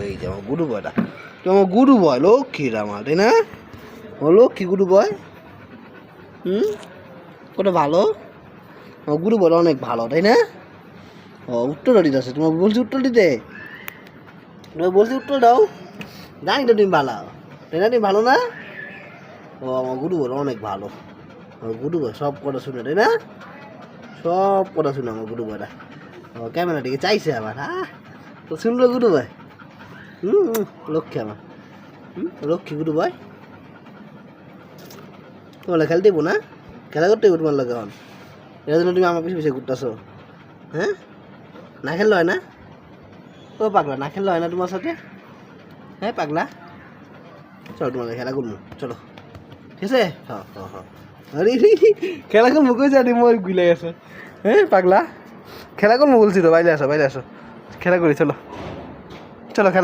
এই যে আমার গুডু বয়টা, তুই আমার গুডু বয়, লক্ষ্মীর আমার, তাই না? ও লক্ষ্মী গুডু বয়। ওটা ভালো, আমার গুডু বয়টা অনেক ভালো, তাই না? ও উত্তরটা দিতে আছে, তোমার বলছি উত্তর দিতে, তোমার বলছি উত্তর দাও। জানি তো তুমি ভালো, তাই না? তুমি ভালো না? ও আমার গুডু বয় অনেক ভালো, আমার গুডু বয় সব কথা শুনে, তাই না? সব কথা শুনে আমার গুডু বয়টা। ও ক্যামেরা দিকে চাইছে আবার, হ্যাঁ তো শুনলো গুডু ভাই। লক্ষ্মী আমার, লক্ষ্মী গুডু ভাই। তোমার খেলতে দেবো না, খেলা করতে দেবো তোমার লাগে এখন, এর জন্য তুমি আমার পিছিয়ে পিছিয়ে ঘুরতেছো, হ্যাঁ? না খেললে হয় না? ও পাগলা, না খেললে হয় না তোমার সাথে? হ্যাঁ পাগলা, চলো তোমার খেলা করবো, চলো, ঠিক আছে? হ্যাঁ হ্যাঁ হ্যাঁ, আরে খেলা করবো কই জানি মোর গুলে গেছে। হ্যাঁ পাগলা, খেলা করবো বলছি তো, বাইরে আসো বাইরে আসো, খেলা করি, চলো চলো খেলা।